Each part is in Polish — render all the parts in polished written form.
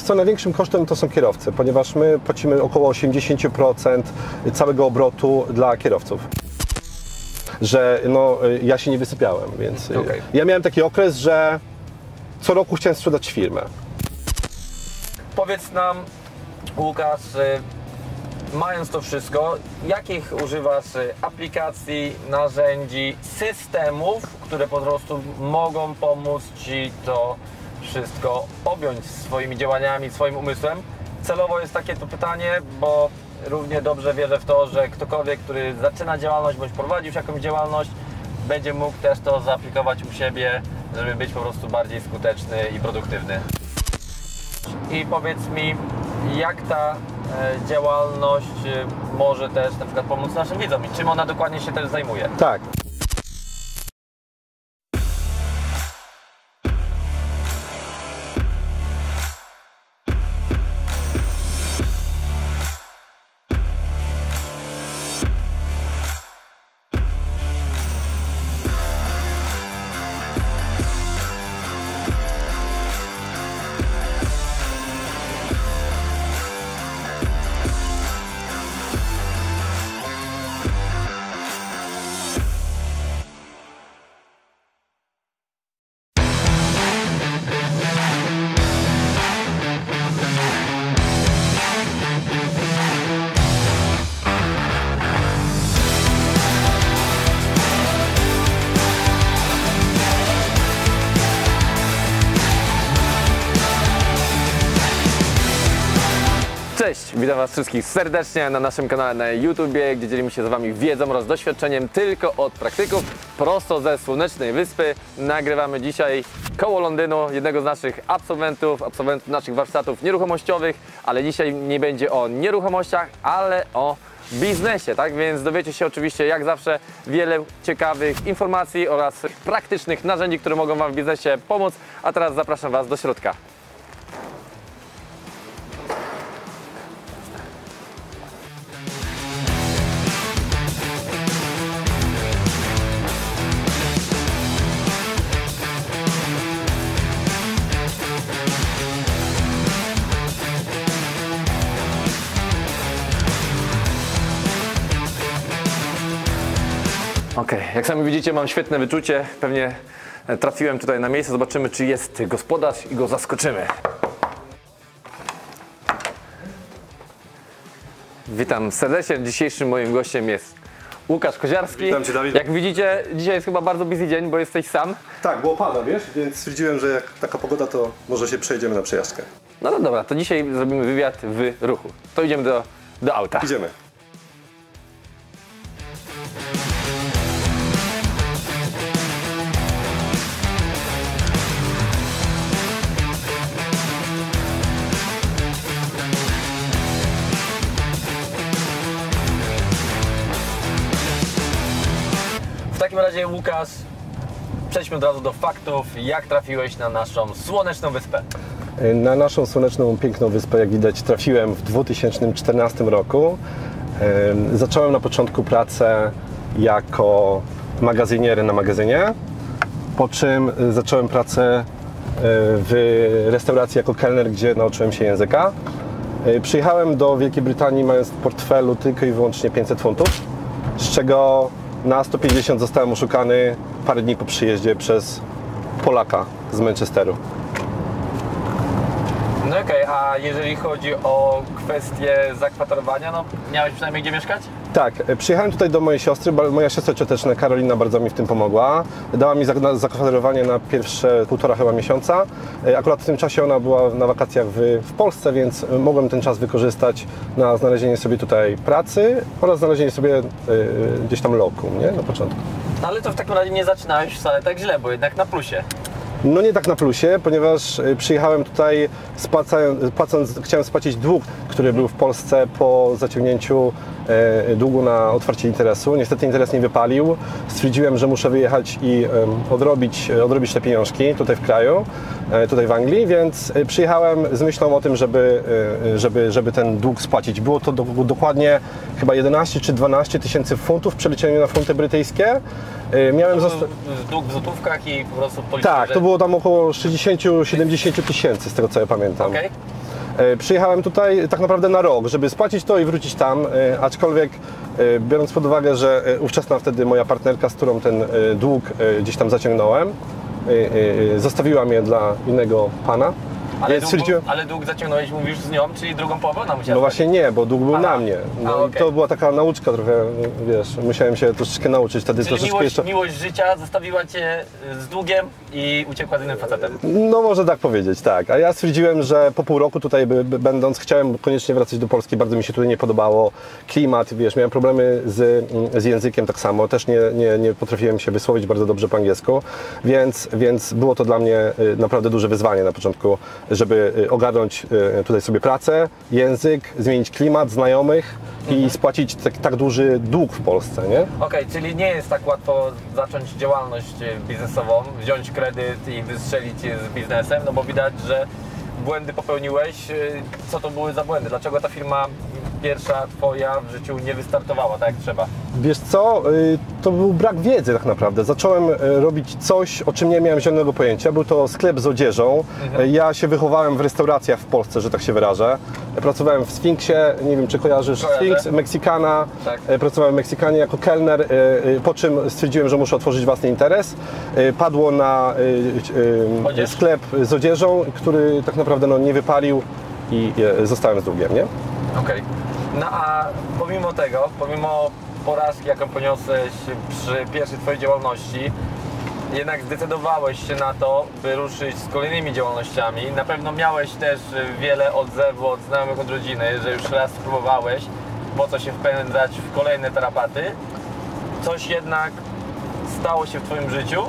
co, największym kosztem to są kierowcy, ponieważ my płacimy około 80% całego obrotu dla kierowców. Że no, ja się nie wysypiałem, więc ja miałem taki okres, że co roku chciałem sprzedać firmę. Powiedz nam, Łukasz, mając to wszystko, jakich używasz aplikacji, narzędzi, systemów, które po prostu mogą pomóc Ci to wszystko objąć swoimi działaniami, swoim umysłem? Celowo jest takie to pytanie, bo równie dobrze wierzę w to, że ktokolwiek, który zaczyna działalność bądź prowadzi już jakąś działalność, będzie mógł też to zaaplikować u siebie, żeby być po prostu bardziej skuteczny i produktywny. I powiedz mi, jak ta działalność może też na przykład pomóc naszym widzom i czym ona dokładnie się też zajmuje? Tak. Cześć, witam Was wszystkich serdecznie na naszym kanale na YouTubie, gdzie dzielimy się z Wami wiedzą oraz doświadczeniem tylko od praktyków, prosto ze Słonecznej Wyspy. Nagrywamy dzisiaj koło Londynu, jednego z naszych absolwentów naszych warsztatów nieruchomościowych, ale dzisiaj nie będzie o nieruchomościach, ale o biznesie, tak? Więc dowiecie się oczywiście jak zawsze wiele ciekawych informacji oraz praktycznych narzędzi, które mogą Wam w biznesie pomóc, a teraz zapraszam Was do środka. Ok, jak sami widzicie, mam świetne wyczucie, pewnie trafiłem tutaj na miejsce, zobaczymy czy jest gospodarz i go zaskoczymy. Witam serdecznie, dzisiejszym moim gościem jest Łukasz Koziarski. Witam Cię, Dawid. Jak widzicie, dzisiaj jest chyba bardzo busy dzień, bo jesteś sam. Tak, bo pada, wiesz, więc stwierdziłem, że jak taka pogoda, to może się przejdziemy na przejażdżkę. No to dobra, to dzisiaj zrobimy wywiad w ruchu. To idziemy do auta. Idziemy. W takim razie, Łukasz, przejdźmy od razu do faktów. Jak trafiłeś na naszą Słoneczną Wyspę? Na naszą słoneczną, piękną wyspę, jak widać, trafiłem w 2014 roku. Zacząłem na początku pracę jako magazynier na magazynie, po czym zacząłem pracę w restauracji jako kelner, gdzie nauczyłem się języka. Przyjechałem do Wielkiej Brytanii mając w portfelu tylko i wyłącznie 500 funtów, z czego na 150 zostałem oszukany parę dni po przyjeździe przez Polaka z Manchesteru. No okej, a jeżeli chodzi o kwestię zakwaterowania, no miałeś przynajmniej gdzie mieszkać? Tak, przyjechałem tutaj do mojej siostry, moja siostra cioteczna Karolina bardzo mi w tym pomogła. Dała mi zakwaterowanie na pierwsze 1,5 chyba miesiąca. Akurat w tym czasie ona była na wakacjach w Polsce, więc mogłem ten czas wykorzystać na znalezienie sobie tutaj pracy oraz znalezienie sobie gdzieś tam lokum, nie? Na początku. No ale to w takim razie nie zaczynałeś wcale tak źle, bo jednak na plusie. No nie tak na plusie, ponieważ przyjechałem tutaj chciałem spłacić dług, który był w Polsce po zaciągnięciu długu na otwarcie interesu. Niestety interes nie wypalił. Stwierdziłem, że muszę wyjechać i odrobić te pieniążki tutaj w kraju, tutaj w Anglii, więc przyjechałem z myślą o tym, żeby ten dług spłacić. Było to dokładnie chyba 11 czy 12 tysięcy funtów w przeliczeniu na funty brytyjskie. Miałem dług w złotówkach i po prostu policzyłem, tak, to było tam około 60-70 tysięcy, z tego co ja pamiętam. Okay. Przyjechałem tutaj tak naprawdę na rok, żeby spłacić to i wrócić tam, aczkolwiek biorąc pod uwagę, że ówczesna wtedy moja partnerka, z którą ten dług gdzieś tam zaciągnąłem, zostawiła mnie dla innego pana. Ale dług zaciągnąłeś, mówisz, z nią, czyli drugą połowę ona musiała No właśnie nie, bo dług był na mnie. No okay. I to była taka nauczka trochę, wiesz, musiałem się troszeczkę nauczyć wtedy. Czyli troszeczkę miłość życia zostawiła Cię z długiem i uciekła z innym facetem. No może tak powiedzieć, tak. A ja stwierdziłem, że po pół roku tutaj będąc, chciałem koniecznie wracać do Polski, bardzo mi się tutaj nie podobało. Klimat, wiesz, miałem problemy z językiem tak samo, też nie potrafiłem się wysłowić bardzo dobrze po angielsku, więc było to dla mnie naprawdę duże wyzwanie na początku, żeby ogarnąć tutaj sobie pracę, język, zmienić klimat, znajomych i spłacić tak duży dług w Polsce, nie? Okej, czyli nie jest tak łatwo zacząć działalność biznesową, wziąć kredyt i wystrzelić z biznesem, no bo widać, że błędy popełniłeś. Co to były za błędy? Dlaczego ta firma pierwsza Twoja w życiu nie wystartowała tak jak trzeba? Wiesz co, to był brak wiedzy tak naprawdę. Zacząłem robić coś, o czym nie miałem zielonego pojęcia. Był to sklep z odzieżą. Ja się wychowałem w restauracjach w Polsce, że tak się wyrażę. Pracowałem w Sfinksie, nie wiem czy kojarzysz Sfinks, Meksykana. Tak. Pracowałem w Meksykanie jako kelner, po czym stwierdziłem, że muszę otworzyć własny interes. Padło na sklep z odzieżą, który tak naprawdę nie wypalił i zostałem z długiem, nie? Okej. No a pomimo porażki, jaką poniosłeś przy pierwszej Twojej działalności, jednak zdecydowałeś się na to, by ruszyć z kolejnymi działalnościami. Na pewno miałeś też wiele odzewu od znajomych, od rodziny, że już raz spróbowałeś, po co się wpędzać w kolejne tarapaty. Coś jednak stało się w Twoim życiu,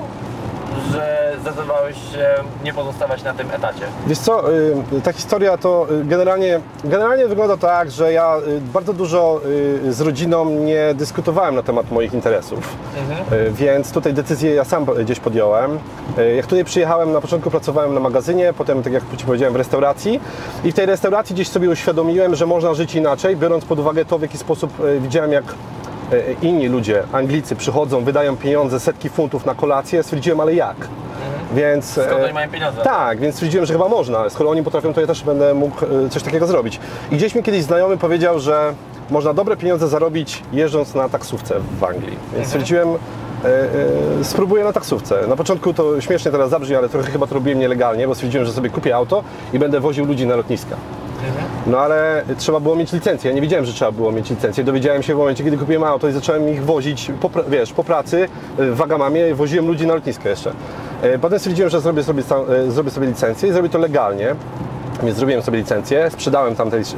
że zdecydowałeś się nie pozostawać na tym etacie. Wiesz co, ta historia to generalnie wygląda tak, że ja bardzo dużo z rodziną nie dyskutowałem na temat moich interesów, więc tutaj decyzję ja sam gdzieś podjąłem. Jak tutaj przyjechałem, na początku pracowałem na magazynie, potem, tak jak Ci powiedziałem, w restauracji i w tej restauracji gdzieś sobie uświadomiłem, że można żyć inaczej, biorąc pod uwagę to, w jaki sposób widziałem, jak inni ludzie, Anglicy przychodzą, wydają pieniądze, setki funtów na kolację, stwierdziłem, ale jak? Więc, skoro oni mają pieniądze? Tak, więc stwierdziłem, że chyba można. Skoro oni potrafią, to ja też będę mógł coś takiego zrobić. I gdzieś mi kiedyś znajomy powiedział, że można dobre pieniądze zarobić jeżdżąc na taksówce w Anglii. Więc stwierdziłem, spróbuję na taksówce. Na początku to śmiesznie teraz zabrzmi, ale trochę chyba to robiłem nielegalnie, bo stwierdziłem, że sobie kupię auto i będę woził ludzi na lotniska. No ale trzeba było mieć licencję. Ja nie wiedziałem, że trzeba było mieć licencję. Dowiedziałem się w momencie, kiedy kupiłem auto i zacząłem ich wozić po pracy w Wagamamie, woziłem ludzi na lotnisko jeszcze. Potem stwierdziłem, że zrobię sobie licencję i zrobię to legalnie. Więc zrobiłem sobie licencję, sprzedałem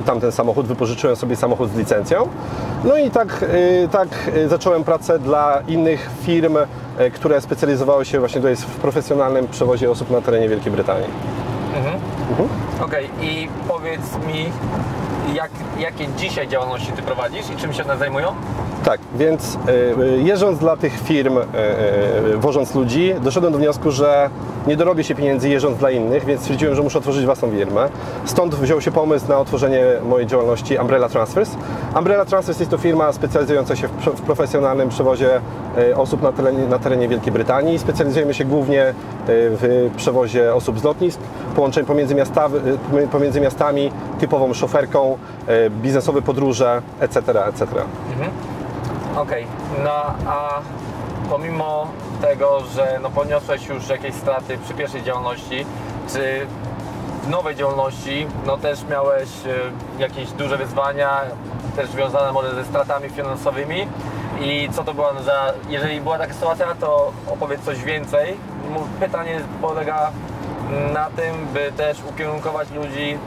tamten samochód, wypożyczyłem sobie samochód z licencją. No i tak zacząłem pracę dla innych firm, które specjalizowały się właśnie tutaj w profesjonalnym przewozie osób na terenie Wielkiej Brytanii. Okej, i powiedz mi, jakie dzisiaj działalności Ty prowadzisz i czym się one zajmują? Tak, więc jeżdżąc dla tych firm, wożąc ludzi, doszedłem do wniosku, że nie dorobię się pieniędzy jeżdżąc dla innych, więc stwierdziłem, że muszę otworzyć własną firmę. Stąd wziął się pomysł na otworzenie mojej działalności Umbrella Transfers. Umbrella Transfers jest to firma specjalizująca się w profesjonalnym przewozie osób na terenie Wielkiej Brytanii. Specjalizujemy się głównie w przewozie osób z lotnisk, połączeń pomiędzy miastami, typową szoferką, biznesowe podróże, etc., etc. Okej, no a pomimo tego, że poniosłeś już jakieś straty przy pierwszej działalności, czy w nowej działalności też miałeś jakieś duże wyzwania, też związane może ze stratami finansowymi i co to była jeżeli była taka sytuacja, to opowiedz coś więcej. Pytanie polega na tym, by też ukierunkować ludzi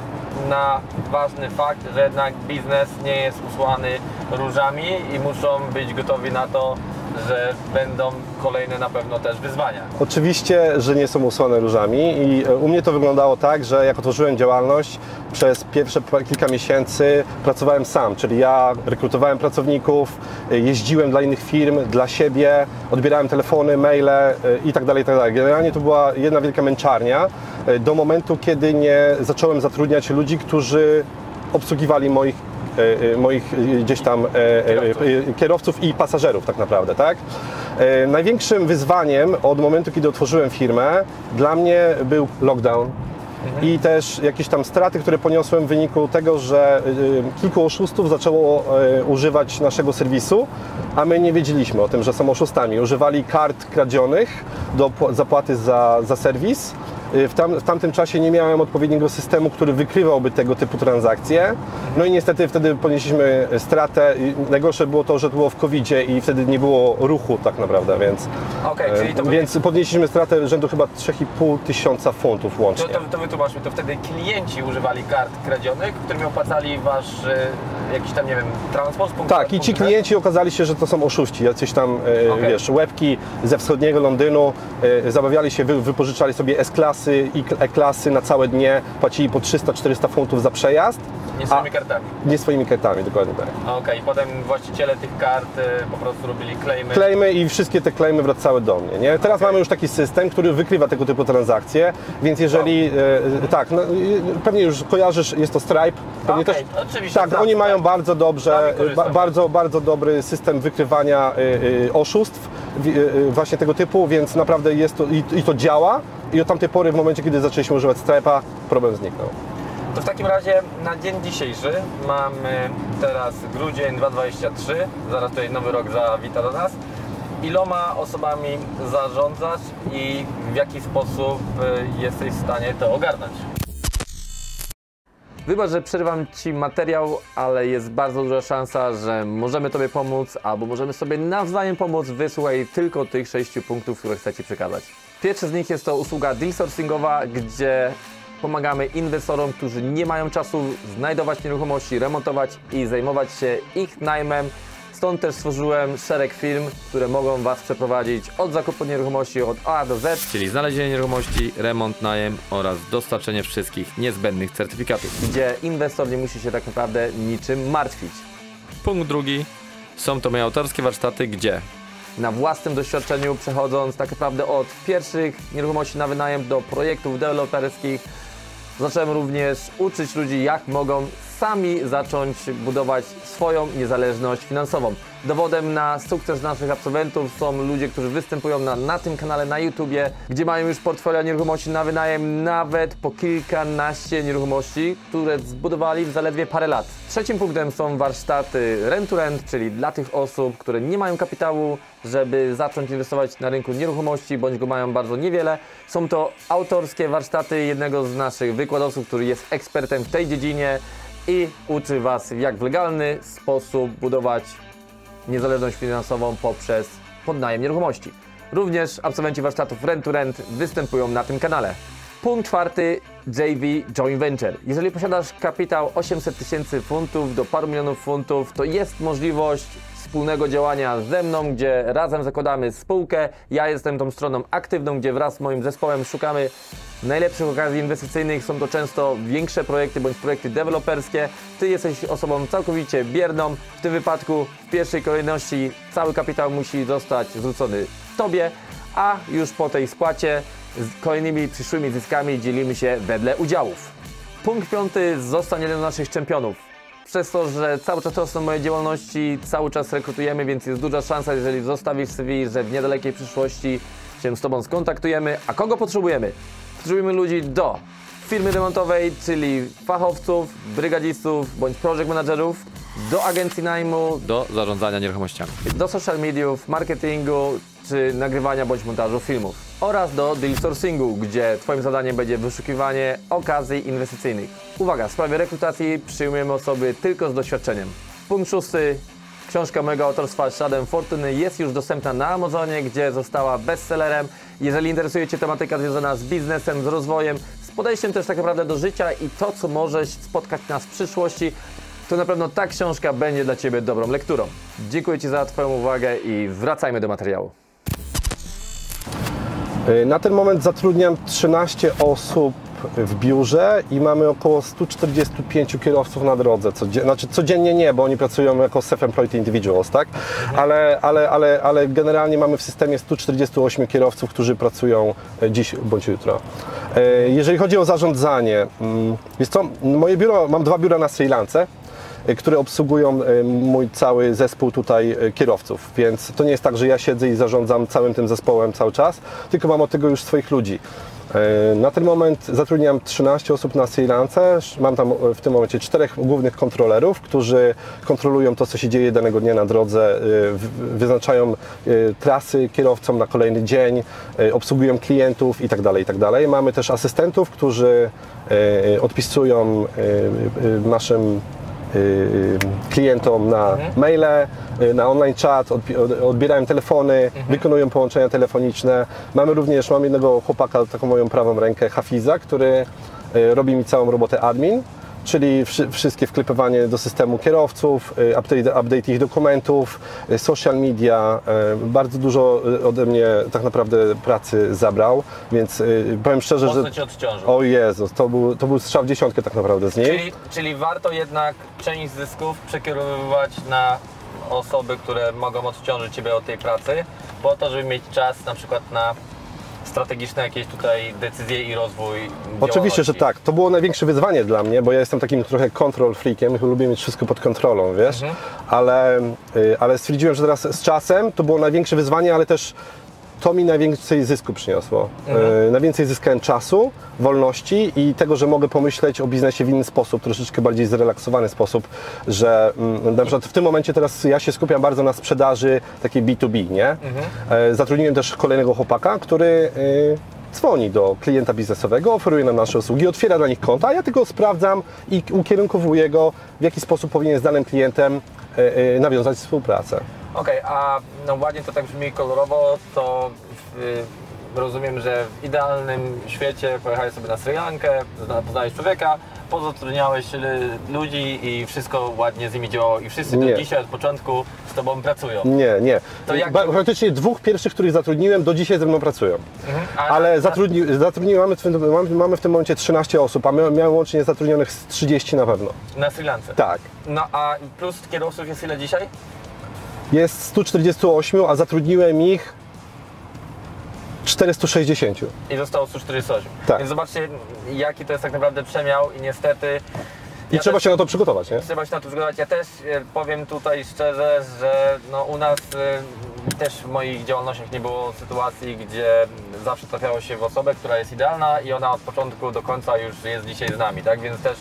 na ważny fakt, że jednak biznes nie jest usłany różami i muszą być gotowi na to, że będą kolejne na pewno też wyzwania. Oczywiście, że nie są usłane różami i u mnie to wyglądało tak, że jak otworzyłem działalność, przez pierwsze kilka miesięcy pracowałem sam, czyli ja rekrutowałem pracowników, jeździłem dla innych firm, dla siebie, odbierałem telefony, maile i tak dalej, i tak dalej. Generalnie to była jedna wielka męczarnia do momentu, kiedy nie zacząłem zatrudniać ludzi, którzy obsługiwali moich gdzieś tam kierowców i pasażerów tak naprawdę, tak? Największym wyzwaniem od momentu, kiedy otworzyłem firmę, dla mnie był lockdown. i też jakieś tam straty, które poniosłem w wyniku tego, że kilku oszustów zaczęło używać naszego serwisu, a my nie wiedzieliśmy o tym, że są oszustami. Używali kart kradzionych do zapłaty za serwis. W tamtym czasie nie miałem odpowiedniego systemu, który wykrywałby tego typu transakcje. No i niestety wtedy ponieśliśmy stratę. Najgorsze było to, że to było w COVID-zie i wtedy nie było ruchu tak naprawdę, więc, więc podnieśliśmy stratę rzędu chyba 3,5 tysiąca funtów łącznie. To wytłumaczmy, to wtedy klienci używali kart kradzionych, którymi opłacali wasz jakiś tam, nie wiem, transport? Tak, i ci klienci okazali się, że to są oszuści, jacyś tam, wiesz, łebki ze wschodniego Londynu, zabawiali się, wypożyczali sobie S-klasy i E-klasy na całe dnie, płacili po 300-400 funtów za przejazd. Nie swoimi kartami? Nie swoimi kartami, dokładnie tak. Okej, i potem właściciele tych kart po prostu robili claimy? Claimy i wszystkie te claimy wracały do mnie, nie? Teraz mamy już taki system, który wykrywa tego typu transakcje, więc jeżeli, tak, no, pewnie już kojarzysz, jest to Stripe. Pewnie też, oczywiście. Tak, oni mają bardzo dobrze, bardzo dobry system wykrywania oszustw właśnie tego typu, więc naprawdę jest to, i to działa i od tamtej pory, w momencie, kiedy zaczęliśmy używać Stripe'a, problem zniknął. To w takim razie na dzień dzisiejszy mamy teraz grudzień 2023, zaraz tutaj nowy rok zawita do nas. Iloma osobami zarządzasz i w jaki sposób jesteś w stanie to ogarnąć? Wybacz, że przerywam Ci materiał, ale jest bardzo duża szansa, że możemy Tobie pomóc albo możemy sobie nawzajem pomóc. Wysłuchaj tylko tych 6 punktów, które chcę Ci przekazać. Pierwszy z nich jest to usługa deal sourcingowa, gdzie pomagamy inwestorom, którzy nie mają czasu znajdować nieruchomości, remontować i zajmować się ich najmem. Stąd też stworzyłem szereg firm, które mogą Was przeprowadzić od zakupu nieruchomości od A do Z, czyli znalezienie nieruchomości, remont, najem oraz dostarczenie wszystkich niezbędnych certyfikatów, gdzie inwestor nie musi się tak naprawdę niczym martwić. Punkt drugi. Są to moje autorskie warsztaty, gdzie na własnym doświadczeniu, przechodząc tak naprawdę od pierwszych nieruchomości na wynajem do projektów deweloperskich, zacząłem również uczyć ludzi, jak mogą sami zacząć budować swoją niezależność finansową. Dowodem na sukces naszych absolwentów są ludzie, którzy występują na tym kanale na YouTubie, gdzie mają już portfolio nieruchomości na wynajem, nawet po kilkanaście nieruchomości, które zbudowali w zaledwie parę lat. Trzecim punktem są warsztaty Rent to Rent, czyli dla tych osób, które nie mają kapitału, żeby zacząć inwestować na rynku nieruchomości, bądź go mają bardzo niewiele. Są to autorskie warsztaty jednego z naszych wykładowców, który jest ekspertem w tej dziedzinie i uczy Was, jak w legalny sposób budować niezależność finansową poprzez podnajem nieruchomości. Również absolwenci warsztatów Rent to Rent występują na tym kanale. Punkt czwarty, JV Joint Venture. Jeżeli posiadasz kapitał 800 tysięcy funtów do paru milionów funtów, to jest możliwość wspólnego działania ze mną, gdzie razem zakładamy spółkę. Ja jestem tą stroną aktywną, gdzie wraz z moim zespołem szukamy najlepszych okazji inwestycyjnych. Są to często większe projekty bądź projekty deweloperskie. Ty jesteś osobą całkowicie bierną. W tym wypadku w pierwszej kolejności cały kapitał musi zostać zwrócony Tobie, a już po tej spłacie z kolejnymi przyszłymi zyskami dzielimy się wedle udziałów. Punkt piąty, zostań jednym z naszych czempionów. Przez to, że cały czas rosną moje działalności, cały czas rekrutujemy, więc jest duża szansa, jeżeli zostawisz CV, że w niedalekiej przyszłości się z Tobą skontaktujemy. A kogo potrzebujemy? Potrzebujemy ludzi do firmy remontowej, czyli fachowców, brygadzistów bądź project managerów, do agencji najmu, do zarządzania nieruchomościami, do social mediów, marketingu czy nagrywania bądź montażu filmów oraz do deal sourcingu, gdzie Twoim zadaniem będzie wyszukiwanie okazji inwestycyjnych. Uwaga, w sprawie rekrutacji przyjmujemy osoby tylko z doświadczeniem. Punkt szósty. Książka mojego autorstwa Śladem Fortuny jest już dostępna na Amazonie, gdzie została bestsellerem. Jeżeli interesuje Cię tematyka związana z biznesem, z rozwojem, z podejściem też tak naprawdę do życia i to, co możesz spotkać nas w przyszłości, to na pewno ta książka będzie dla Ciebie dobrą lekturą. Dziękuję Ci za Twoją uwagę i wracajmy do materiału. Na ten moment zatrudniam 13 osób w biurze i mamy około 145 kierowców na drodze. Znaczy codziennie nie, bo oni pracują jako self-employed individuals, tak? Ale generalnie mamy w systemie 148 kierowców, którzy pracują dziś bądź jutro. Jeżeli chodzi o zarządzanie, jest to moje biuro, mam 2 biura na Sri Lance, które obsługują mój cały zespół tutaj kierowców, więc to nie jest tak, że ja siedzę i zarządzam całym tym zespołem cały czas, tylko mam od tego już swoich ludzi. Na ten moment zatrudniam 13 osób na Sri Lance. Mam tam w tym momencie 4 głównych kontrolerów, którzy kontrolują to, co się dzieje danego dnia na drodze, wyznaczają trasy kierowcom na kolejny dzień, obsługują klientów itd., itd. Mamy też asystentów, którzy odpisują naszym klientom na maile, na online chat, odbierają telefony, wykonują połączenia telefoniczne. Mam jednego chłopaka, taką moją prawą rękę, Hafiza, który robi mi całą robotę admin, czyli wszystkie wklepywanie do systemu kierowców, update ich dokumentów, social media. Bardzo dużo ode mnie tak naprawdę pracy zabrał, więc powiem szczerze, Mocno że... Cię odciążył. O Jezus, to był strzał w dziesiątkę tak naprawdę z nim. Czyli warto jednak część zysków przekierowywać na osoby, które mogą odciążyć Ciebie od tej pracy, po to, żeby mieć czas na przykład na strategiczne jakieś tutaj decyzje i rozwój Oczywiście, że tak. To było największe wyzwanie dla mnie, bo ja jestem takim trochę control freakiem, lubię mieć wszystko pod kontrolą, wiesz? Ale stwierdziłem, że teraz z czasem to było największe wyzwanie, ale też to mi najwięcej zysku przyniosło. Najwięcej zyskałem czasu, wolności i tego, że mogę pomyśleć o biznesie w inny sposób, troszeczkę bardziej zrelaksowany sposób, że na przykład w tym momencie teraz ja się skupiam bardzo na sprzedaży takiej B2B, nie? Zatrudniłem też kolejnego chłopaka, który dzwoni do klienta biznesowego, oferuje nam nasze usługi, otwiera dla nich konta, a ja tylko sprawdzam i ukierunkowuję go, w jaki sposób powinien z danym klientem nawiązać współpracę. Okej, a no ładnie to tak brzmi kolorowo, to rozumiem, że w idealnym świecie pojechałeś sobie na Sri Lankę, poznałeś człowieka, pozatrudniałeś ludzi i wszystko ładnie z nimi działało i wszyscy do dzisiaj od początku z Tobą pracują. Nie. To jak... Praktycznie 2 pierwszych, których zatrudniłem, do dzisiaj ze mną pracują. Ale mamy w tym momencie 13 osób, a miałem łącznie zatrudnionych z 30 na pewno. Na Sri Lance? Tak. No a plus kierowców jest ile dzisiaj? Jest 148, a zatrudniłem ich 460. I zostało 148. Tak. Więc zobaczcie, jaki to jest tak naprawdę przemiał i niestety... I trzeba się na to przygotować, nie? Trzeba się na to przygotować. Ja też powiem tutaj szczerze, że no u nas też w moich działalnościach nie było sytuacji, gdzie zawsze trafiało się w osobę, która jest idealna i ona od początku do końca już jest dzisiaj z nami, tak? Więc też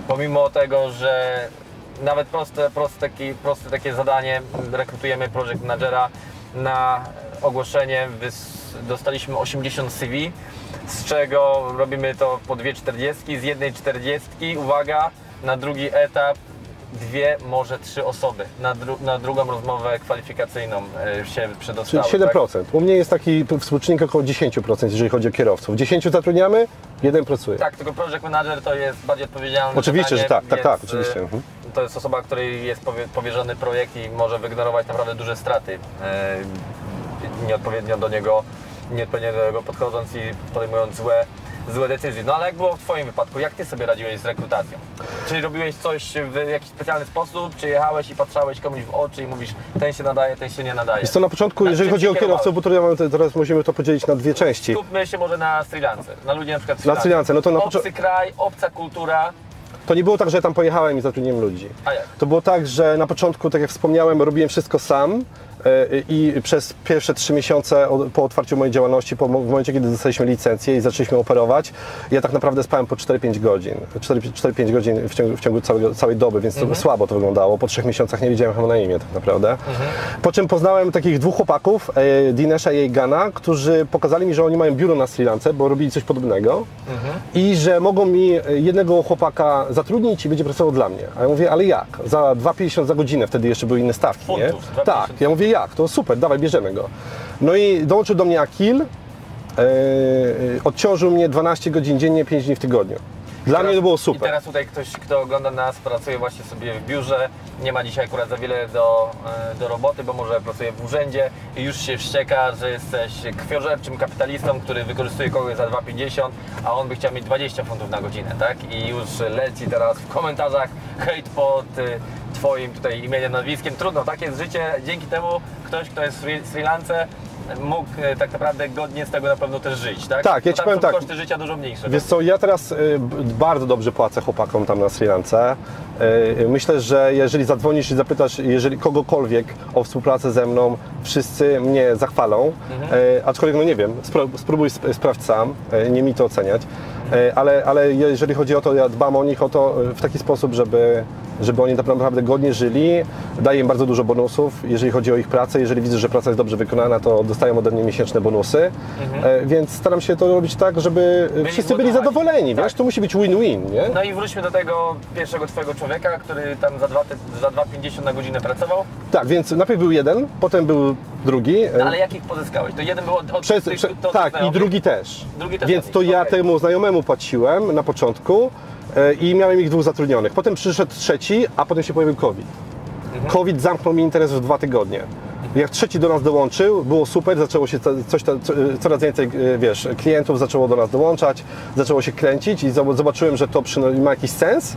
pomimo tego, że nawet proste takie zadanie, rekrutujemy project managera na ogłoszenie, dostaliśmy 80 CV, z czego robimy to po 2 40, z jednej 40, uwaga, na drugi etap 2, może 3 osoby, na drugą rozmowę kwalifikacyjną się przedostały. Czyli 7%. Tak? U mnie jest taki współczynnik około 10%, jeżeli chodzi o kierowców. 10 zatrudniamy, 1 pracuje. Tak, tylko project manager to jest bardziej odpowiedzialny. Oczywiście, zadanie, że tak, oczywiście. To jest osoba, której jest powierzony projekt i może wyignorować naprawdę duże straty. Nieodpowiednio do niego podchodząc i podejmując złe decyzje. No ale jak było w Twoim wypadku? Jak Ty sobie radziłeś z rekrutacją? Czy robiłeś coś w jakiś specjalny sposób? Czy jechałeś i patrzałeś komuś w oczy i mówisz, ten się nadaje, ten się nie nadaje? Jest to na początku, jeżeli chodzi o kierowców, bo teraz musimy to podzielić na 2 części. Skupmy się może na Sri Lance, na ludzi na przykład na Sri Lance. No to obcy kraj, obca kultura. To nie było tak, że tam pojechałem i zatrudniłem ludzi. A jak? To było tak, że na początku, tak jak wspomniałem, robiłem wszystko sam i przez pierwsze 3 miesiące po otwarciu mojej działalności, w momencie, kiedy dostaliśmy licencję i zaczęliśmy operować, ja tak naprawdę spałem po 4-5 godzin. 4-5 godzin w ciągu całej doby, więc to słabo to wyglądało. Po 3 miesiącach nie wiedziałem chyba na imię tak naprawdę. Po czym poznałem takich 2 chłopaków, Dinesha i Gana, którzy pokazali mi, że oni mają biuro na Sri Lance, bo robili coś podobnego i że mogą mi jednego chłopaka zatrudnić i będzie pracował dla mnie. A ja mówię, ale jak? Za 2,50 za godzinę, wtedy jeszcze były inne stawki, nie? Tak, ja mówię, jak? To super, dawaj, bierzemy go. No i dołączył do mnie Akil, odciążył mnie 12 godzin dziennie, 5 dni w tygodniu. Dla mnie to było super. I teraz tutaj ktoś, kto ogląda nas, pracuje właśnie sobie w biurze, nie ma dzisiaj akurat za wiele do roboty, bo może pracuje w urzędzie i już się wścieka, że jesteś krwiożerczym kapitalistą, który wykorzystuje kogoś za 2,50, a on by chciał mieć 20 funtów na godzinę, tak? I już leci teraz w komentarzach hejt pod Twoim tutaj imieniem, nazwiskiem. Trudno, takie jest życie. Dzięki temu ktoś, kto jest w Sri Lance, mógł tak naprawdę godnie z tego na pewno też żyć, tak? Tak, ja Ci powiem tak. Koszty życia dużo mniejsze. Wiesz co, ja teraz bardzo dobrze płacę chłopakom tam na Sri Lance. Myślę, że jeżeli zadzwonisz i zapytasz kogokolwiek o współpracę ze mną, wszyscy mnie zachwalą, aczkolwiek no nie wiem, spróbuj sprawdź sam, nie mi to oceniać, ale jeżeli chodzi o to, ja dbam o nich w taki sposób, żeby oni tak naprawdę godnie żyli, daję im bardzo dużo bonusów, jeżeli chodzi o ich pracę, jeżeli widzę, że praca jest dobrze wykonana, to dostają ode mnie miesięczne bonusy, więc staram się to robić tak, żeby wszyscy byli zadowoleni, wiesz, to musi być win-win, nie? No i wróćmy do tego pierwszego twojego człowieka, który tam za 2,50 na godzinę pracował. Tak, więc najpierw był jeden, potem był drugi. No, ale jakich pozyskałeś? To jeden był od tak, i drugi też. Więc to ja okay. temu znajomemu płaciłem na początku i miałem ich 2 zatrudnionych. Potem przyszedł trzeci, a potem się pojawił COVID. COVID zamknął mi interes w 2 tygodnie. Jak trzeci do nas dołączył, było super, zaczęło się coraz więcej, wiesz, klientów zaczęło do nas dołączać, zaczęło się kręcić i zobaczyłem, że to ma jakiś sens.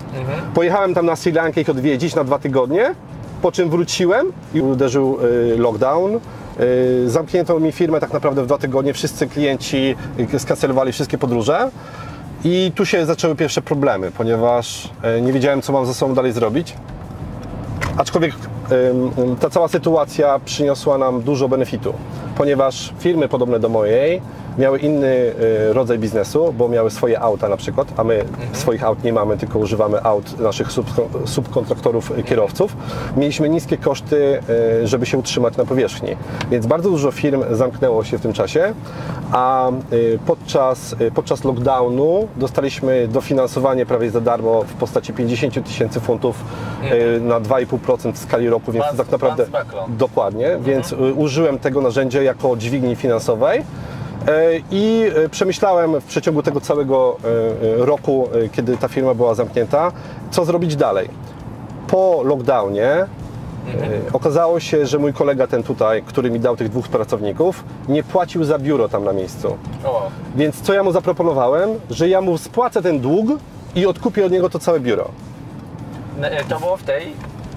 Pojechałem tam na Sri Lankę ich odwiedzić na 2 tygodnie, po czym wróciłem i uderzył lockdown. Zamknięto mi firmę tak naprawdę w 2 tygodnie, wszyscy klienci skancelowali wszystkie podróże. I tu się zaczęły pierwsze problemy, ponieważ nie wiedziałem, co mam ze sobą dalej zrobić. Aczkolwiek ta cała sytuacja przyniosła nam dużo benefitu, ponieważ firmy podobne do mojej miały inny rodzaj biznesu, bo miały swoje auta na przykład, a my swoich aut nie mamy, tylko używamy aut naszych subkontraktorów, kierowców. Mieliśmy niskie koszty, żeby się utrzymać na powierzchni, więc bardzo dużo firm zamknęło się w tym czasie, a podczas lockdownu dostaliśmy dofinansowanie prawie za darmo w postaci 50 000 funtów na 2,5% w skali roku, więc tak naprawdę dokładnie, więc użyłem tego narzędzia jako dźwigni finansowej. I przemyślałem w przeciągu tego całego roku, kiedy ta firma była zamknięta, co zrobić dalej. Po lockdownie okazało się, że mój kolega ten tutaj, który mi dał tych 2 pracowników, nie płacił za biuro tam na miejscu. Więc co ja mu zaproponowałem? Że ja mu spłacę ten dług i odkupię od niego to całe biuro. To było w tej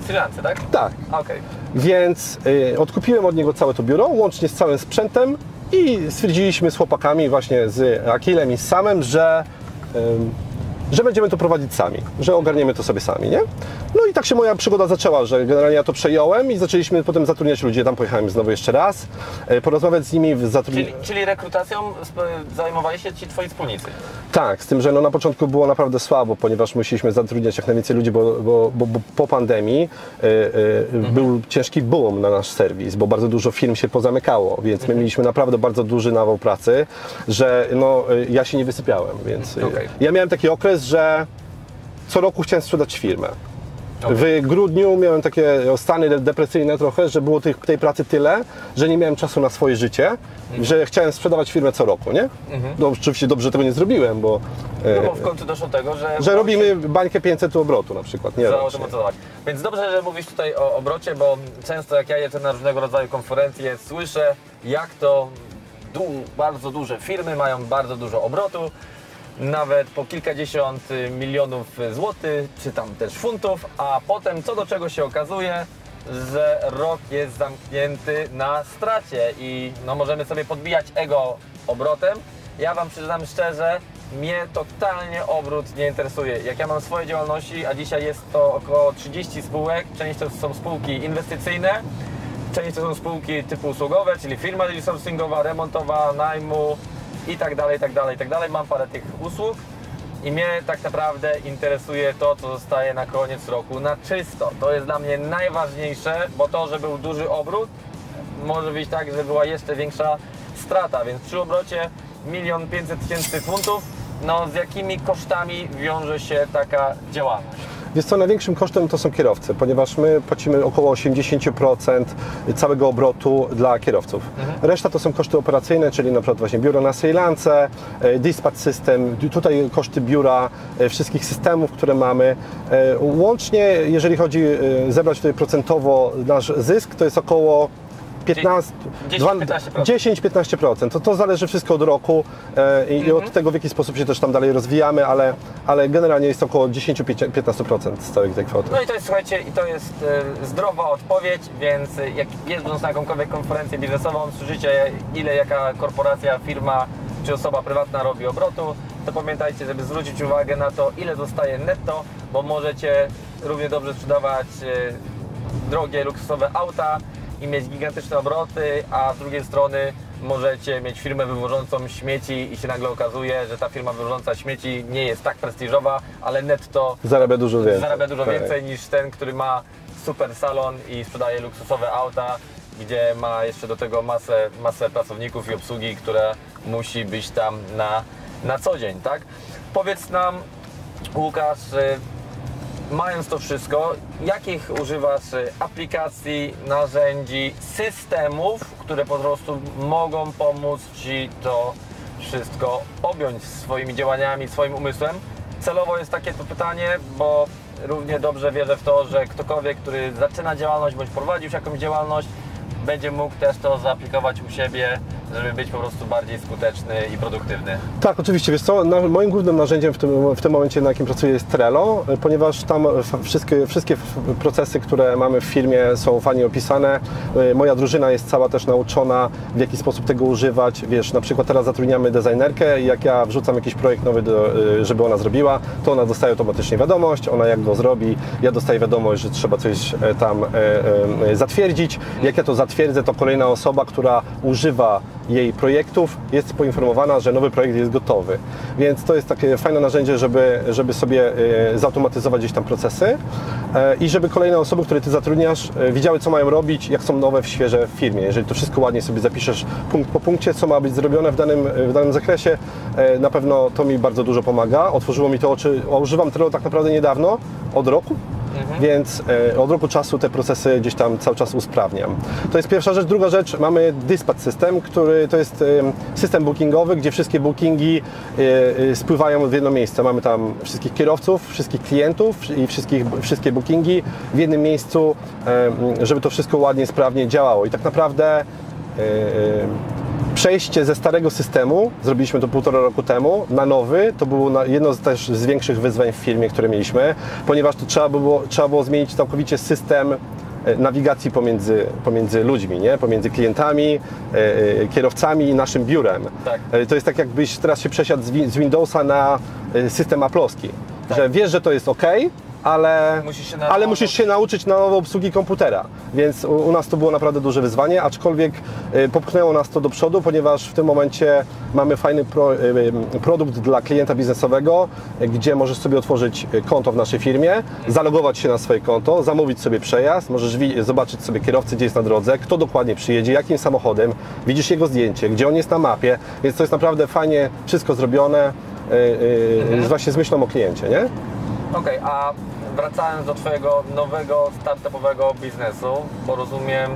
Sri Lance, tak? Tak. Okay. Więc odkupiłem od niego całe to biuro, łącznie z całym sprzętem. I stwierdziliśmy z chłopakami, właśnie z Akilem i z Samem, że będziemy to prowadzić sami, że ogarniemy to sobie sami, nie? No i tak się moja przygoda zaczęła, że generalnie ja to przejąłem i zaczęliśmy potem zatrudniać ludzi. Tam pojechałem znowu jeszcze raz, porozmawiać z nimi. Czyli rekrutacją zajmowali się ci twoi wspólnicy? Tak, z tym, że no na początku było naprawdę słabo, ponieważ musieliśmy zatrudniać jak najwięcej ludzi, bo po pandemii był ciężki boom na nasz serwis, bo bardzo dużo firm się pozamykało, więc my mieliśmy naprawdę bardzo duży nawał pracy, że no, ja się nie wysypiałem, więc ja miałem taki okres, że co roku chciałem sprzedać firmę. W grudniu miałem takie stany depresyjne trochę, że było tej pracy tyle, że nie miałem czasu na swoje życie, że chciałem sprzedawać firmę co roku, nie? No oczywiście dobrze, że tego nie zrobiłem, bo... No bo w końcu doszło do tego, że robimy bańkę 500 obrotu na przykład, nie zautomatyzować. Więc dobrze, że mówisz tutaj o obrocie, bo często jak ja jeżdżę na różnego rodzaju konferencje, słyszę, jak to bardzo duże firmy mają bardzo dużo obrotu, nawet po kilkadziesiąt milionów złotych, czy tam też funtów, a potem co do czego się okazuje, że rok jest zamknięty na stracie i no, możemy sobie podbijać ego obrotem. Ja Wam przyznam szczerze, mnie totalnie obrót nie interesuje. Jak ja mam swoje działalności, a dzisiaj jest to około 30 spółek, część to są spółki inwestycyjne, część to są spółki typu usługowe, czyli firma resourcingowa, remontowa, najmu, i tak dalej, i tak dalej, i tak dalej. Mam parę tych usług i mnie tak naprawdę interesuje to, co zostaje na koniec roku na czysto. To jest dla mnie najważniejsze, bo to, że był duży obrót, może być tak, że była jeszcze większa strata, więc przy obrocie 1 500 000 funtów, no z jakimi kosztami wiąże się taka działalność? Wiesz co, największym kosztem to są kierowcy, ponieważ my płacimy około 80% całego obrotu dla kierowców. Reszta to są koszty operacyjne, czyli na przykład właśnie biuro na Sri Lance, dispatch system, tutaj koszty biura, wszystkich systemów, które mamy. Łącznie, jeżeli chodzi zebrać tutaj procentowo nasz zysk, to jest około 10-15%. To zależy wszystko od roku i od tego, w jaki sposób się też tam dalej rozwijamy, ale generalnie jest około 10-15% z całej tej kwoty. No i to jest, słuchajcie, i to jest zdrowa odpowiedź, więc jak jeżdżąc na jakąkolwiek konferencję biznesową, słyszycie, ile jaka korporacja, firma czy osoba prywatna robi obrotu, to pamiętajcie, żeby zwrócić uwagę na to, ile zostaje netto, bo możecie równie dobrze sprzedawać drogie, luksusowe auta i mieć gigantyczne obroty, a z drugiej strony możecie mieć firmę wywożącą śmieci i się nagle okazuje, że ta firma wywożąca śmieci nie jest tak prestiżowa, ale netto zarabia dużo więcej, więcej niż ten, który ma super salon i sprzedaje luksusowe auta, gdzie ma jeszcze do tego masę pracowników i obsługi, która musi być tam na co dzień, tak? Powiedz nam, Łukasz, mając to wszystko, jakich używasz aplikacji, narzędzi, systemów, które po prostu mogą pomóc Ci to wszystko objąć swoimi działaniami, swoim umysłem? Celowo jest takie to pytanie, bo równie dobrze wierzę w to, że ktokolwiek, który zaczyna działalność bądź prowadzi już jakąś działalność, będzie mógł też to zaaplikować u siebie, żeby być po prostu bardziej skuteczny i produktywny. Tak, oczywiście. Wiesz co, moim głównym narzędziem w tym momencie, na jakim pracuję, jest Trello, ponieważ tam wszystkie procesy, które mamy w firmie, są fajnie opisane. Moja drużyna jest cała też nauczona, w jaki sposób tego używać. Wiesz, na przykład teraz zatrudniamy designerkę i jak ja wrzucam jakiś projekt nowy, żeby ona zrobiła, to ona dostaje automatycznie wiadomość, ona jak go zrobi, ja dostaję wiadomość, że trzeba coś tam zatwierdzić. Jak ja to zatwierdzę, to kolejna osoba, która używa jej projektów, jest poinformowana, że nowy projekt jest gotowy. Więc to jest takie fajne narzędzie, żeby sobie zautomatyzować gdzieś tam procesy i żeby kolejne osoby, które Ty zatrudniasz, widziały, co mają robić, jak są nowe, świeże w firmie. Jeżeli to wszystko ładnie sobie zapiszesz punkt po punkcie, co ma być zrobione w danym zakresie, na pewno to mi bardzo dużo pomaga. Otworzyło mi to oczy. Używam Trello tak naprawdę niedawno, od roku. Więc od roku czasu te procesy gdzieś tam cały czas usprawniam. To jest pierwsza rzecz. Druga rzecz, mamy Dispatch System, który to jest system bookingowy, gdzie wszystkie bookingi spływają w jedno miejsce. Mamy tam wszystkich kierowców, wszystkich klientów i wszystkie bookingi w jednym miejscu, żeby to wszystko ładnie, sprawnie działało. I tak naprawdę przejście ze starego systemu, zrobiliśmy to 1,5 roku temu, na nowy, to było jedno też z większych wyzwań w firmie, które mieliśmy, ponieważ to trzeba było zmienić całkowicie system nawigacji pomiędzy ludźmi, nie? Pomiędzy klientami, kierowcami i naszym biurem. Tak. To jest tak, jakbyś teraz się przesiadł z Windowsa na system Apple'owski, tak. Że wiesz, że to jest OK, ale musisz się nauczyć na nowo obsługi komputera, więc u nas to było naprawdę duże wyzwanie, aczkolwiek popchnęło nas to do przodu, ponieważ w tym momencie mamy fajny produkt dla klienta biznesowego, gdzie możesz sobie otworzyć konto w naszej firmie, zalogować się na swoje konto, zamówić sobie przejazd, możesz zobaczyć sobie kierowcę, gdzie jest na drodze, kto dokładnie przyjedzie, jakim samochodem, widzisz jego zdjęcie, gdzie on jest na mapie, więc to jest naprawdę fajnie wszystko zrobione, właśnie z myślą o kliencie, nie? Okej, a wracając do Twojego nowego, startupowego biznesu, bo rozumiem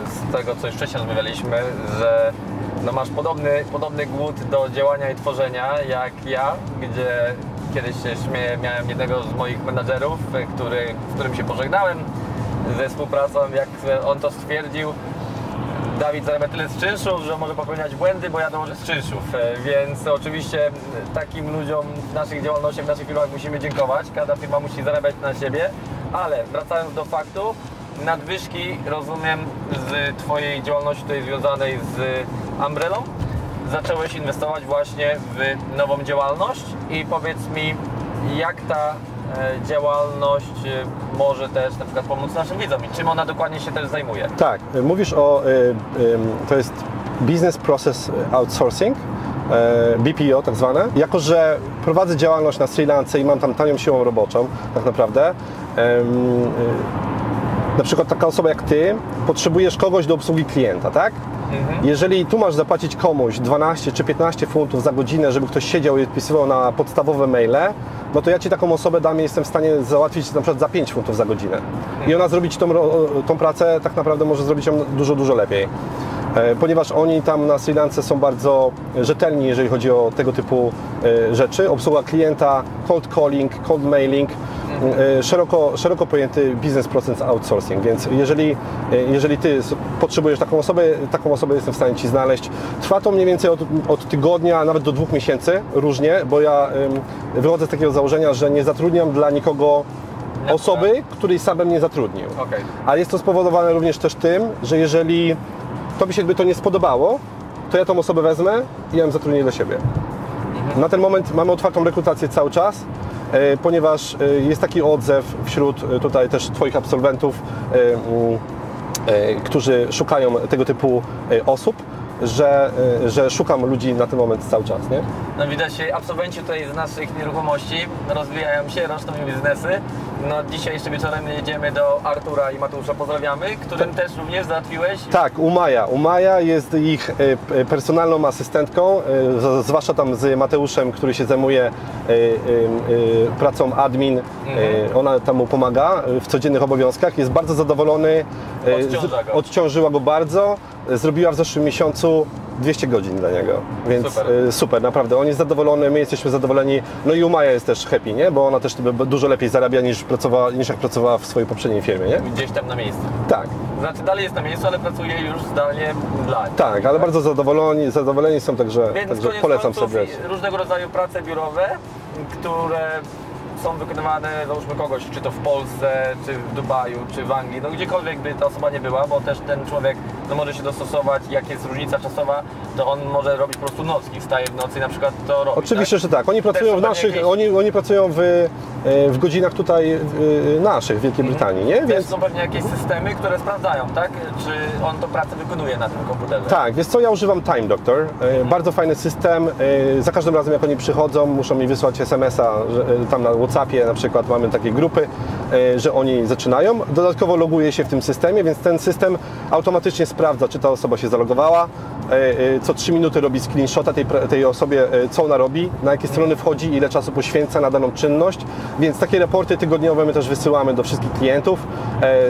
z tego, co już wcześniej rozmawialiśmy, że no masz podobny głód do działania i tworzenia jak ja, gdzie kiedyś się śmieję, miałem jednego z moich menadżerów, z którym się pożegnałem ze współpracą, jak on to stwierdził: Dawid zarabia tyle z czynszów, że może popełniać błędy, bo ja dołożę z czynszów. Więc oczywiście takim ludziom w naszych działalnościach, w naszych firmach musimy dziękować. Każda firma musi zarabiać na siebie, ale wracając do faktu, nadwyżki, rozumiem, z Twojej działalności tutaj związanej z Umbrellą, zacząłeś inwestować właśnie w nową działalność i powiedz mi, jak ta działalność może też na przykład pomóc naszym widzom i czym ona dokładnie się też zajmuje? Tak, mówisz o, to jest Business Process Outsourcing, BPO tak zwane. Jako że prowadzę działalność na Sri Lance i mam tam tanią siłą roboczą tak naprawdę, na przykład taka osoba jak Ty, potrzebujesz kogoś do obsługi klienta, tak? Jeżeli tu masz zapłacić komuś 12 czy 15 funtów za godzinę, żeby ktoś siedział i odpisywał na podstawowe maile, no to ja Ci taką osobę dam i jestem w stanie załatwić na przykład za 5 funtów za godzinę. I ona zrobić tą pracę tak naprawdę może zrobić ją dużo, dużo lepiej. Ponieważ oni tam na Sri Lance są bardzo rzetelni, jeżeli chodzi o tego typu rzeczy. Obsługa klienta, cold calling, cold mailing, szeroko pojęty business process outsourcing, więc jeżeli Ty potrzebujesz taką osobę jestem w stanie Ci znaleźć. Trwa to mniej więcej od tygodnia, nawet do 2 miesięcy, różnie, bo ja wychodzę z takiego założenia, że nie zatrudniam dla nikogo osoby, której sam bym nie zatrudnił. Okay. Ale jest to spowodowane również też tym, że jeżeli Tobie się to nie spodobało, to ja tą osobę wezmę i ją zatrudnię dla siebie. Na ten moment mamy otwartą rekrutację cały czas, ponieważ jest taki odzew wśród tutaj też Twoich absolwentów którzy szukają tego typu osób, że szukam ludzi na ten moment cały czas, nie? No widać, absolwenci tutaj z naszych nieruchomości rozwijają się, roczną biznesy. No dzisiaj jeszcze wieczorem jedziemy do Artura i Mateusza, pozdrawiamy, którym też również załatwiłeś. Tak, Umaja jest ich personalną asystentką, zwłaszcza tam z Mateuszem, który się zajmuje pracą admin. Ona tam mu pomaga w codziennych obowiązkach, jest bardzo zadowolony, odciążyła go bardzo, zrobiła w zeszłym miesiącu 200 godzin dla niego, więc super, naprawdę, on jest zadowolony, my jesteśmy zadowoleni, no i Umaja jest też happy, nie? Bo ona też dużo lepiej zarabia niż jak pracowała w swojej poprzedniej firmie, nie? Gdzieś tam na miejscu. Tak. Znaczy dalej jest na miejscu, ale pracuje już zdalnie dla nich. Tak, ale bardzo zadowoleni są, także polecam sobie. Różnego rodzaju prace biurowe, które są wykonywane, załóżmy kogoś, czy to w Polsce, czy w Dubaju, czy w Anglii, no gdziekolwiek by ta osoba nie była, bo też ten człowiek no, może się dostosować, jak jest różnica czasowa, to on może robić po prostu nocki, wstaje w nocy i na przykład to robi. Oczywiście, tak? że tak. Oni pracują oni pracują w godzinach tutaj naszych, w Wielkiej Brytanii, nie? Więc są pewnie jakieś systemy, które sprawdzają, tak? Czy on tą pracę wykonuje na tym komputerze. Tak, wiesz co, ja używam Time Doctor. Bardzo fajny system. Za każdym razem jak oni przychodzą, muszą mi wysłać SMS-a, tam na WhatsAppie na przykład mamy takie grupy, że oni zaczynają. Dodatkowo loguje się w tym systemie, więc ten system automatycznie sprawdza, czy ta osoba się zalogowała. Co 3 minuty robi screenshota tej osobie, co ona robi, na jakie strony wchodzi, ile czasu poświęca na daną czynność. Więc takie raporty tygodniowe my też wysyłamy do wszystkich klientów.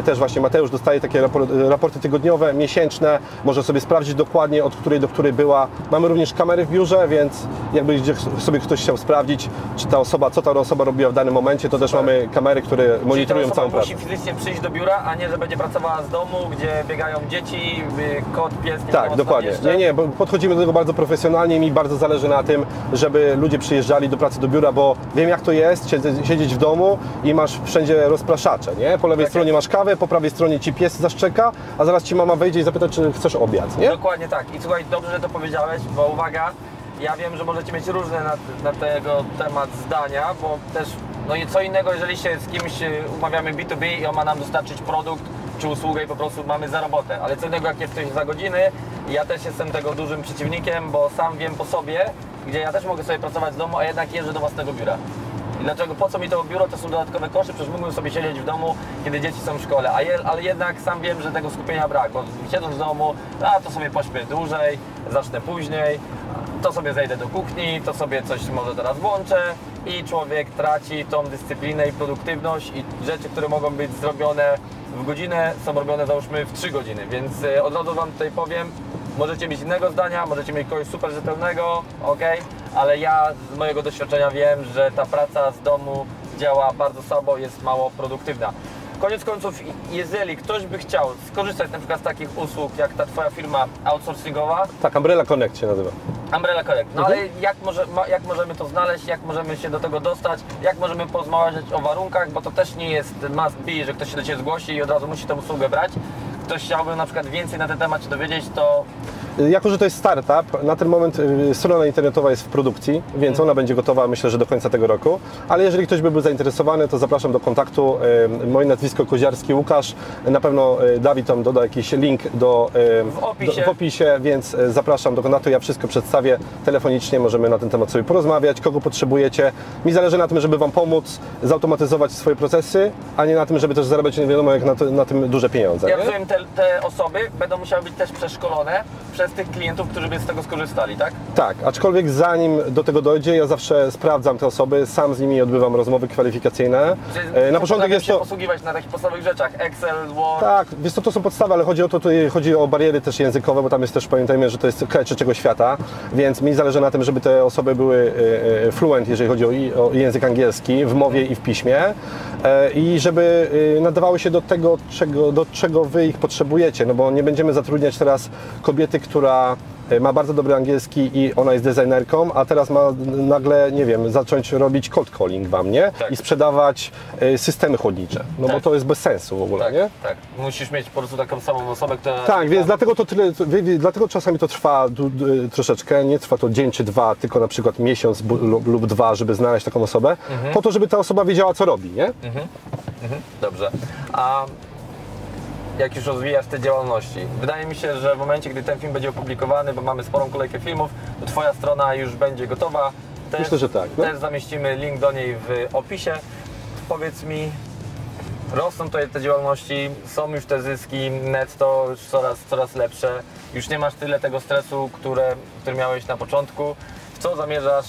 Też właśnie Mateusz dostaje takie raporty tygodniowe, miesięczne. Może sobie sprawdzić dokładnie, od której do której była. Mamy również kamery w biurze, więc jakby sobie ktoś chciał sprawdzić, czy co ta osoba robiła w danym momencie, to też mamy kamery, które monitorują całą pracę. Musi fizycznie przyjść do biura, a nie, że będzie pracowała z domu, gdzie biegają dzieci, kot, pies, nie tak, dokładnie. Nie, bo podchodzimy do tego bardzo profesjonalnie i mi bardzo zależy na tym, żeby ludzie przyjeżdżali do pracy do biura, bo wiem jak to jest, siedzieć w domu i masz wszędzie rozpraszacze, nie? Po lewej stronie masz kawę, po prawej stronie ci pies zaszczeka, a zaraz ci mama wejdzie i zapyta, czy chcesz obiad, nie? Dokładnie tak. I słuchaj, dobrze, że to powiedziałeś, bo uwaga, ja wiem, że możecie mieć różne na tego temat zdania, bo też, no i co innego, jeżeli się z kimś umawiamy B2B i on ma nam dostarczyć produkt czy usługę i po prostu mamy za robotę, ale co innego jak jest ktoś za godziny, ja też jestem tego dużym przeciwnikiem, bo sam wiem po sobie, gdzie ja też mogę sobie pracować z domu, a jednak jeżdżę do własnego biura. I dlaczego? Po co mi to biuro? To są dodatkowe koszty, przecież mógłbym sobie siedzieć w domu, kiedy dzieci są w szkole, ale jednak sam wiem, że tego skupienia brak, bo siedząc w domu, to sobie pośpię dłużej, zacznę później, to sobie zejdę do kuchni, to sobie coś może teraz włączę i człowiek traci tą dyscyplinę i produktywność i rzeczy, które mogą być zrobione w godzinę, są robione załóżmy w 3 godziny, więc od razu Wam tutaj powiem, możecie mieć innego zdania, możecie mieć kogoś super rzetelnego, ok, ale ja z mojego doświadczenia wiem, że ta praca z domu działa bardzo słabo, jest mało produktywna. Koniec końców, jeżeli ktoś by chciał skorzystać na przykład z takich usług, jak ta Twoja firma outsourcingowa. Tak, Umbrella Connect się nazywa. Umbrella Connect. No ale jak możemy to znaleźć, jak możemy się do tego dostać, jak możemy porozmawiać o warunkach, bo to też nie jest must be, że ktoś się do Ciebie zgłosi i od razu musi tę usługę brać. Ktoś chciałby na przykład więcej na ten temat się dowiedzieć, to... Jako, że to jest startup, na ten moment strona internetowa jest w produkcji, więc ona będzie gotowa myślę, że do końca tego roku. Ale jeżeli ktoś by był zainteresowany, to zapraszam do kontaktu. Moje nazwisko Koziarski Łukasz. Na pewno Dawid tam doda jakiś link w opisie, więc zapraszam do kontaktu. Ja wszystko przedstawię telefonicznie, możemy na ten temat sobie porozmawiać, kogo potrzebujecie. Mi zależy na tym, żeby Wam pomóc zautomatyzować swoje procesy, a nie na tym, żeby też zarabiać nie wiadomo jak na tym duże pieniądze. Ja rozumiem, te osoby będą musiały być też przeszkolone przez tych klientów, którzy by z tego skorzystali, tak? Tak, aczkolwiek zanim do tego dojdzie, ja zawsze sprawdzam te osoby, sam z nimi odbywam rozmowy kwalifikacyjne. Na początek jest to... posługiwać na takich podstawowych rzeczach, Excel, Word... Tak, wiesz to są podstawy, ale chodzi o bariery też językowe, bo tam jest też, pamiętajmy, że to jest kraj trzeciego świata, więc mi zależy na tym, żeby te osoby były fluent, jeżeli chodzi o język angielski, w mowie i w piśmie i żeby nadawały się do tego, do czego Wy ich potrzebujecie, no bo nie będziemy zatrudniać teraz kobiety, która ma bardzo dobry angielski i ona jest designerką, a teraz ma nagle, nie wiem, zacząć robić cold calling Wam, nie? Tak. I sprzedawać systemy chłodnicze, no tak. Bo to jest bez sensu w ogóle, tak, nie? Tak, musisz mieć po prostu taką samą osobę, która... Tak, więc dlatego czasami to trwa troszeczkę, nie trwa to dzień czy dwa, tylko na przykład miesiąc lub 2, żeby znaleźć taką osobę, po to, żeby ta osoba wiedziała, co robi, nie? Dobrze. A jak już rozwijasz te działalności. Wydaje mi się, że w momencie, gdy ten film będzie opublikowany, bo mamy sporą kolejkę filmów, to Twoja strona już będzie gotowa. Myślę, że tak. No? Też zamieścimy link do niej w opisie. Powiedz mi, rosną tutaj te działalności, są już te zyski netto już coraz lepsze. Już nie masz tyle tego stresu, który miałeś na początku. W co zamierzasz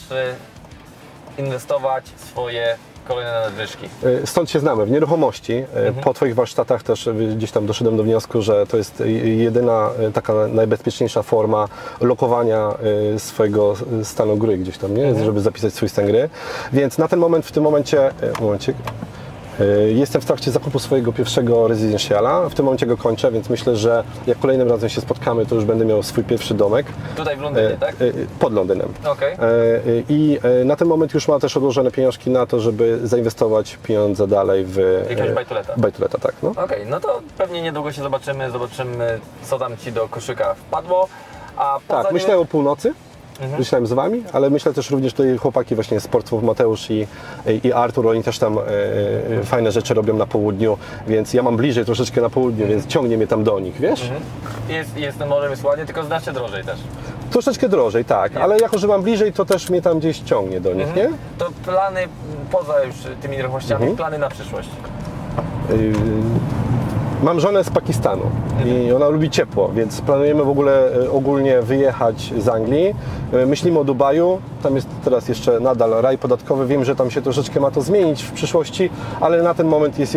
inwestować swoje kolejne nadwyżki? Stąd się znamy, w nieruchomości. Po Twoich warsztatach też gdzieś tam doszedłem do wniosku, że to jest jedyna taka najbezpieczniejsza forma lokowania swojego stanu gry gdzieś tam, nie? Żeby zapisać swój stan gry. Więc na ten moment, w tym momencie, jestem w trakcie zakupu swojego pierwszego rezydencjala. W tym momencie go kończę, więc myślę, że jak kolejnym razem się spotkamy, to już będę miał swój pierwszy domek. Tutaj w Londynie, tak? Pod Londynem. Okay. I na ten moment już mam też odłożone pieniążki na to, żeby zainwestować pieniądze dalej w... Jakiegoś bajtuleta. Bajtuleta, tak. No. Okej, no to pewnie niedługo się zobaczymy, co tam Ci do koszyka wpadło. A tak, myślę o północy. Myślałem z Wami, ale myślę też również tutaj chłopaki właśnie z Portsmouth, Mateusz i Artur, oni też tam fajne rzeczy robią na południu, więc ja mam bliżej troszeczkę na południu, więc ciągnie mnie tam do nich, wiesz? Jest ten może jest ładnie, tylko znacznie drożej też. Troszeczkę drożej, tak, ale jako, że mam bliżej, to też mnie tam gdzieś ciągnie do nich, nie? To plany, poza już tymi nieruchomościami, plany na przyszłość? Mam żonę z Pakistanu i ona lubi ciepło, więc planujemy w ogóle ogólnie wyjechać z Anglii. Myślimy o Dubaju, tam jest teraz jeszcze nadal raj podatkowy. Wiem, że tam się troszeczkę ma to zmienić w przyszłości, ale na ten moment jest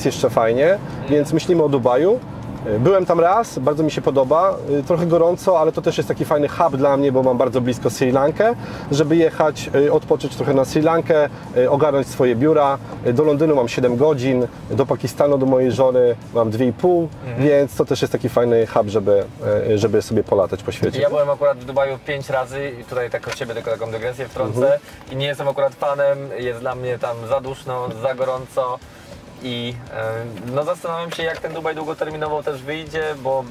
jeszcze fajnie, więc myślimy o Dubaju. Byłem tam raz, bardzo mi się podoba, trochę gorąco, ale to też jest taki fajny hub dla mnie, bo mam bardzo blisko Sri Lankę, żeby jechać, odpocząć trochę na Sri Lankę, ogarnąć swoje biura. Do Londynu mam 7 godzin, do Pakistanu, do mojej żony mam 2,5, więc to też jest taki fajny hub, żeby sobie polatać po świecie. Ja byłem akurat w Dubaju 5 razy i tutaj tak od Ciebie tylko taką dygresję wtrącę i nie jestem akurat fanem, jest dla mnie tam za duszno, za gorąco. I no zastanawiam się, jak ten Dubaj długoterminowo też wyjdzie, bo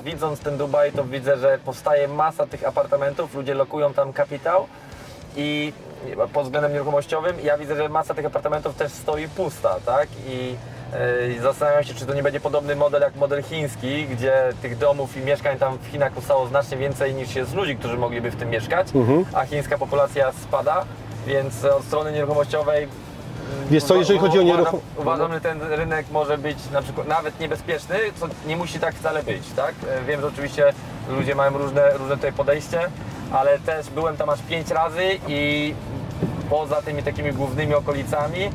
widząc ten Dubaj, to widzę, że powstaje masa tych apartamentów, ludzie lokują tam kapitał i pod względem nieruchomościowym ja widzę, że masa tych apartamentów też stoi pusta, tak? I zastanawiam się, czy to nie będzie podobny model jak model chiński, gdzie tych domów i mieszkań tam w Chinach powstało znacznie więcej niż jest ludzi, którzy mogliby w tym mieszkać, a chińska populacja spada, więc od strony nieruchomościowej wiesz co, jeżeli chodzi o nieruchomość... Uważam, że ten rynek może być na przykład nawet niebezpieczny, co nie musi tak wcale być, tak? Wiem, że oczywiście ludzie mają różne tutaj podejście, ale też byłem tam aż 5 razy i poza tymi takimi głównymi okolicami,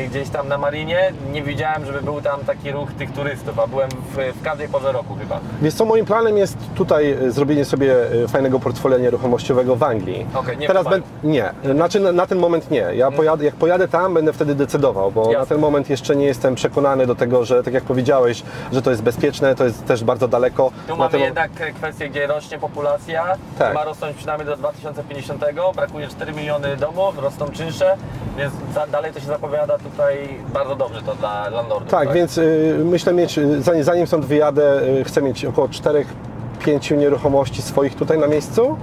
gdzieś tam na Marinie, nie widziałem, żeby był tam taki ruch tych turystów, a byłem w każdej porze roku chyba. Wiesz co, moim planem jest tutaj zrobienie sobie fajnego portfolio nieruchomościowego w Anglii. Okay, nie teraz nie, znaczy na ten moment nie. Ja jak pojadę tam, będę wtedy decydował, bo na ten moment jeszcze nie jestem przekonany do tego, że tak jak powiedziałeś, że to jest bezpieczne, to jest też bardzo daleko. Tu mamy jednak kwestię, gdzie rośnie populacja, tak. Ma rosnąć przynajmniej do 2050, brakuje 4 miliony domów, rosną czynsze, więc dalej to się zapowiada tutaj bardzo dobrze to dla landlordów. Tak, więc myślę zanim stąd wyjadę, chcę mieć około 4-5 nieruchomości swoich tutaj na miejscu,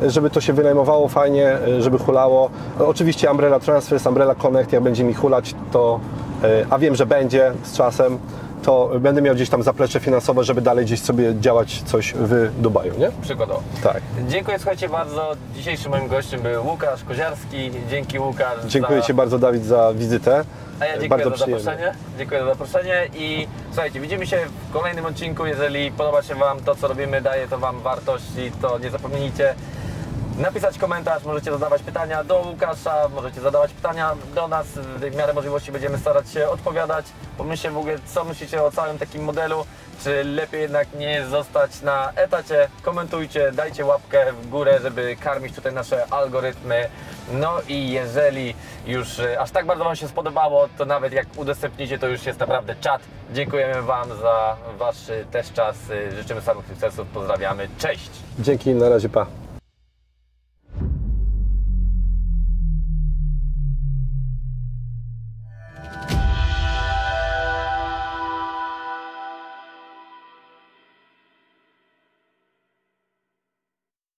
żeby to się wynajmowało fajnie, żeby hulało. Oczywiście Umbrella Transfers, Umbrella Connect, jak będzie mi hulać, to, a wiem, że będzie z czasem, to będę miał gdzieś tam zaplecze finansowe, żeby dalej gdzieś sobie działać coś w Dubaju, nie? Przykładowo. Tak. Dziękuję, słuchajcie, bardzo. Dzisiejszym moim gościem był Łukasz Koziarski. Dzięki, Łukasz. Dziękuję Ci bardzo, Dawid, za wizytę. A ja dziękuję bardzo za zaproszenie. Dziękuję za zaproszenie i słuchajcie, widzimy się w kolejnym odcinku. Jeżeli podoba się Wam to, co robimy, daje to Wam wartości, to nie zapomnijcie napisać komentarz, możecie zadawać pytania do Łukasza, możecie zadawać pytania do nas, w miarę możliwości będziemy starać się odpowiadać. Pomyślcie w ogóle, co myślicie o całym takim modelu, czy lepiej jednak nie zostać na etacie. Komentujcie, dajcie łapkę w górę, żeby karmić tutaj nasze algorytmy. No i jeżeli już aż tak bardzo Wam się spodobało, to nawet jak udostępnicie, to już jest naprawdę czat. Dziękujemy Wam za Wasz też czas, życzymy samych sukcesów, pozdrawiamy, cześć! Dzięki, na razie, pa!